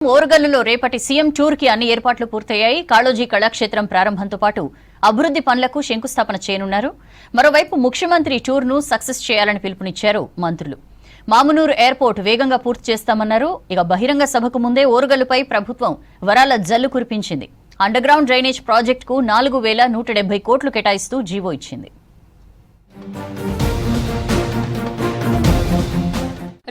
ఓరుగల్లులో రేపటి CM tour కి అన్ని ఏర్పాట్లు పూర్తయ్యాయి. కాళోజీ కళాక్షేత్రం ప్రారంభంతో పాటు అభివృద్ధి పనులకు శంకుస్థాపన చేయనున్నారు. మరోవైపు ముఖ్యమంత్రి టూర్ ను సక్సెస్ చేయాలని పిలుపునిచ్చారు మంత్రులు. మామునూరు ఎయిర్పోర్ట్ వేగంగా పూర్తి చేస్తామన్నారు. ఇక బహిరంగ సభకు ముందే ఓరుగల్లుపై ప్రభుత్వం వరాల జల్లు కురిపించింది. అండర్ గ్రౌండ్ డ్రైనేజ్ ప్రాజెక్టుకు 4170 కోట్లు కేటాయిస్తూ జీవో ఇచ్చింది.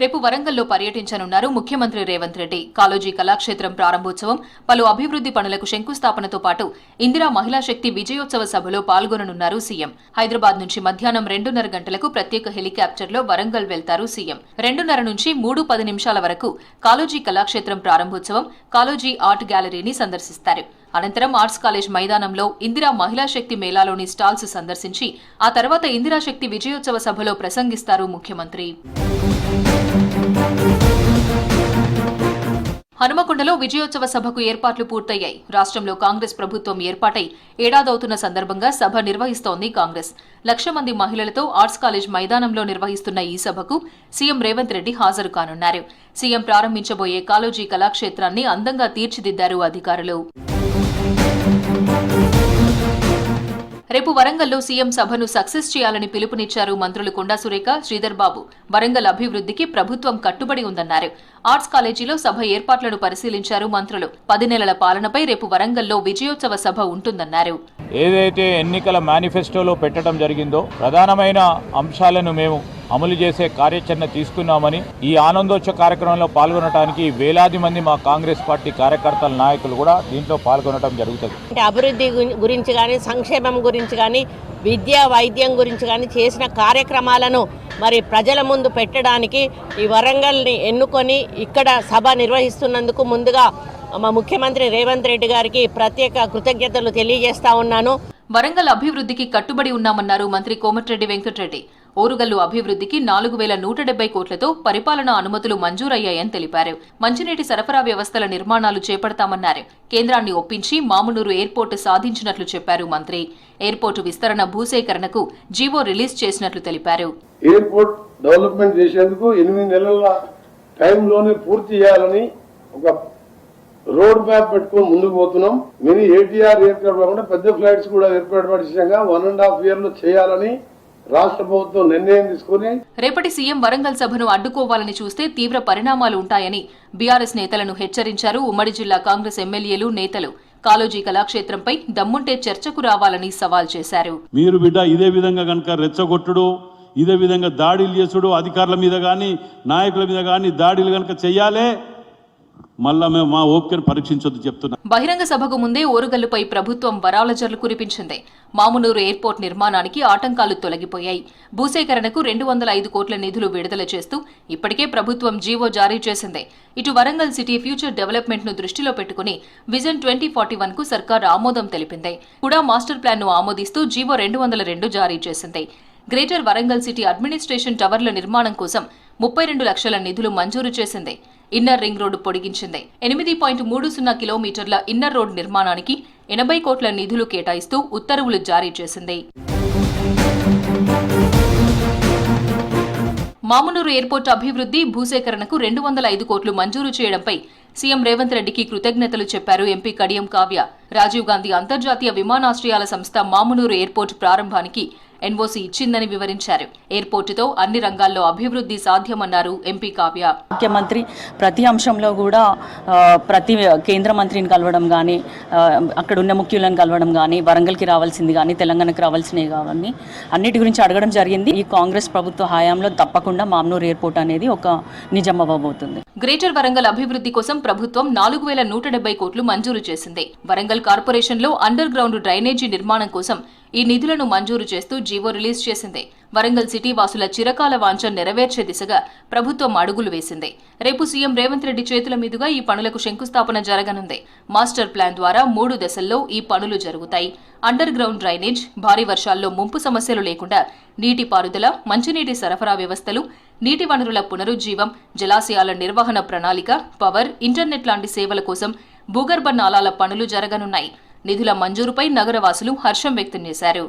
రేపు వరంగల్లో పర్యటించనున్నారు ముఖ్యమంత్రి రేవంత్ రెడ్డి. కాళోజీ కళాక్షేత్రం ప్రారంభోత్సవం, పలు అభివృద్ధి పనులకు శంకుస్థాపనతో పాటు ఇందిరా మహిళా శక్తి విజయోత్సవ సభలో పాల్గొననున్నారు సీఎం. హైదరాబాద్ నుంచి మధ్యాహ్నం 2:30 గంటలకు ప్రత్యేక హెలికాప్టర్లో వరంగల్ వెళ్తారు సీఎం. 2:30 నుంచి 3:10 వరకు కాళోజీ కళాక్షేత్రం ప్రారంభోత్సవం, కాళోజీ ఆర్ట్ గ్యాలరీని సందర్శిస్తారు. అనంతరం ఆర్ట్స్ కాలేజ్ మైదానంలో ఇందిరా మహిళా శక్తి మేళాలోని స్టాల్స్ సందర్శించి ఆ తర్వాత ఇందిరా శక్తి విజయోత్సవ సభలో ప్రసంగిస్తారు ముఖ్యమంత్రి. హనుమకొండలో విజయోత్సవ సభకు ఏర్పాట్లు పూర్తయ్యాయి. రాష్ట్రంలో కాంగ్రెస్ ప్రభుత్వం ఏర్పాటై ఏడాదవుతున్న సందర్భంగా సభ నిర్వహిస్తోంది కాంగ్రెస్. 1,00,000 మంది మహిళలతో ఆర్ట్స్ కాలేజ్ మైదానంలో నిర్వహిస్తున్న ఈ సభకు సీఎం రేవంత్ రెడ్డి హాజరు కానున్నారు. సీఎం ప్రారంభించబోయే కాళోజీ కళాక్షేత్రాన్ని అందంగా తీర్చిదిద్దారు అధికారులు. రేపు వరంగల్లో సీఎం సభను సక్సెస్ చేయాలని పిలుపునిచ్చారు మంత్రులు కొండా సురేఖ, శ్రీధర్ బాబు. వరంగల్ అభివృద్ధికి ప్రభుత్వం కట్టుబడి ఉందన్నారు. ఆర్ట్స్ కాలేజీలో సభ ఏర్పాట్లను పరిశీలించారు మంత్రులు. 10 నెలల పాలనపై రేపు వరంగల్లో విజయోత్సవ సభ ఉంటుందన్నారు. ఏదైతే ఎన్నికల మేనిఫెస్టోలో పెట్టడం జరిగిందో ప్రధానమైన అంశాలను మేము అమలు చేసే కార్యాచరణ తీసుకున్నామని, ఈ ఆనందోత్సవ కార్యక్రమంలో పాల్గొనడానికి వేలాది మంది మా కాంగ్రెస్ పార్టీ కార్యకర్తల నాయకులు కూడా దీంట్లో పాల్గొనడం జరుగుతుంది. అభివృద్ధి గురించి కానీ, సంక్షేమం గురించి కానీ, విద్య వైద్యం గురించి కానీ చేసిన కార్యక్రమాలను మరి ప్రజల ముందు పెట్టడానికి ఈ వరంగల్ని ఎన్నుకొని ఇక్కడ సభ నిర్వహిస్తున్నందుకు ముందుగా మా ముఖ్యమంత్రి రేవంత్ రెడ్డి గారికి ప్రత్యేక కృతజ్ఞతలు తెలియజేస్తా ఉన్నాను. వరంగల్ అభివృద్ధికి కట్టుబడి ఉన్నామన్నారు మంత్రి కోమటిరెడ్డి వెంకటరెడ్డి. ఓరుగల్లు అభివృద్ధికి 4170 కోట్లతో పరిపాలనా అనుమతులు మంజూరయ్యాయని తెలిపారు. మంచినీటి సరఫరా వ్యవస్థల నిర్మాణాలు చేపడతామన్నారు. కేంద్రాన్ని ఒప్పించి మామునూరు ఎయిర్పోర్టు సాధించినట్లు చెప్పారు మంత్రి. ఎయిర్పోర్టు విస్తరణ భూసేకరణకు జీవో రిలీజ్ చేసినట్లు తెలిపారు. ఎయిర్పోర్ట్ డెవలప్మెంట్ చేసేందుకు 8 నెలల టైంలోనే పూర్తి చేయాలని ఒక రోడ్ మ్యాప్ పెట్టుకుని ముందుకు పోతున్నాం. మినీ ఏటీఆర్ ఎయిర్క్రాఫ్ట్ కాకుండా పెద్ద ఫ్లైట్స్ కూడా ఏర్పాటు విషయంగా 1.5 years లో చేయాలని రాష్ట్ర ప్రభుత్వం నిర్ణయం తీసుకుని రేపటి సీఎం వరంగల్ సభను అడ్డుకోవాలని చూస్తే తీవ్ర పరిణామాలు ఉంటాయని బీఆర్ఎస్ నేతలను హెచ్చరించారు ఉమ్మడి జిల్లా కాంగ్రెస్ ఎమ్మెల్యేలు, నేతలు. కాళోజీ కళాక్షేత్రంపై దమ్ముంటే చర్చకు రావాలని సవాల్ చేశారు. మీరు బిడ్డ ఇదే విధంగా కనుక రెచ్చగొట్టుడు, ఇదే విధంగా దాడులు చేసుడు, అధికారుల మీద కానీ నాయకుల మీద కానీ దాడులు కనుక చెయ్యాలే, మళ్ళా మేము మా ఓపికను పరీక్షించొద్దు చెప్తున్నా. బహిరంగ సభకు ముందే ఓరుగల్లుపై ప్రభుత్వం వరాల జల్లు కురిపించింది. మామునూరు ఎయిర్పోర్ట్ నిర్మాణానికి ఆటంకాలు తొలగిపోయాయి. భూసేకరణకు 205 కోట్ల నిధులు విడుదల చేస్తూ ఇప్పటికే ప్రభుత్వం జీవో జారీ చేసింది. ఇటు వరంగల్ సిటీ ఫ్యూచర్ డెవలప్మెంట్ ను దృష్టిలో పెట్టుకుని విజన్ 2041 కు సర్కార్ ఆమోదం తెలిపింది. కూడా మాస్టర్ ప్లాన్ ను ఆమోదిస్తూ జీవో 202 జారీ చేసింది. గ్రేటర్ వరంగల్ సిటీ అడ్మినిస్ట్రేషన్ టవర్ల నిర్మాణం కోసం 32 లక్షల నిధులు మంజూరు చేసింది. Inner ring road పొడిగించింది. 8.30 కిలోమీటర్ల ఇన్నర్ రోడ్ నిర్మాణానికి 80 కోట్ల నిధులు కేటాయిస్తూ ఉత్తర్వులు జారీ చేసింది. మామునూరు ఎయిర్పోర్ట్ అభివృద్ధి, భూసేకరణకు 205 కోట్లు మంజూరు చేయడంపై సీఎం రేవంత్ రెడ్డికి కృతజ్ఞతలు చెప్పారు ఎంపీ కడియం కావ్య. రాజీవ్ గాంధీ అంతర్జాతీయ విమానాశ్రయాల సంస్థ మామునూరు ఎయిర్పోర్ట్ ప్రారంభానికి ఎన్ఓసీ ఇచ్చిందని వివరించారు. ఎయిర్పోర్టుతో అన్ని రంగాల్లో అభివృద్ధి సాధ్యమన్నారు ఎంపీ కావ్య. ముఖ్యమంత్రి ప్రతి అంశంలో కూడా ప్రతి కేంద్ర మంత్రిని కలవడం కానీ, అక్కడ ఉన్న ముఖ్యులను కలవడం కానీ, వరంగల్కి రావాల్సింది కానీ, తెలంగాణకు రావాల్సినవి కానీ అన్నిటి గురించి అడగడం జరిగింది. ఈ కాంగ్రెస్ ప్రభుత్వ హయాంలో తప్పకుండా మామునూరు ఎయిర్పోర్ట్ అనేది ఒక నిజం అవ్వబోతుంది. గ్రేటర్ వరంగల్ అభివృద్ధి కోసం ప్రభుత్వం 4170 కోట్లు మంజూరు చేసింది. వరంగల్ కార్పొరేషన్లో అండర్ గ్రౌండ్ డ్రైనేజీ నిర్మాణం కోసం ఈ నిధులను మంజూరు చేస్తూ జీవో రిలీజ్ చేసింది. వరంగల్ సిటీ వాసుల చిరకాల వాంఛ నెరవేర్చే దిశగా ప్రభుత్వం అడుగులు వేసింది. రేపు సీఎం రేవంత్ రెడ్డి చేతుల మీదుగా ఈ పనులకు శంకుస్థాపన జరగనుంది. మాస్టర్ ప్లాన్ ద్వారా 3 దశల్లో ఈ పనులు జరుగుతాయి. అండర్ గ్రౌండ్ డ్రైనేజ్, భారీ వర్షాల్లో ముంపు సమస్యలు లేకుండా నీటిపారుదల, మంచినీటి సరఫరా వ్యవస్థలు, నీటి వనరుల పునరుజ్జీవం, జలాశయాల నిర్వహణ ప్రణాళిక, పవర్, ఇంటర్నెట్ లాంటి సేవల కోసం భూగర్భ నాలాల పనులు జరగనున్నాయి. నిధుల మంజూరుపై నగరవాసులు హర్షం వ్యక్తం చేశారు.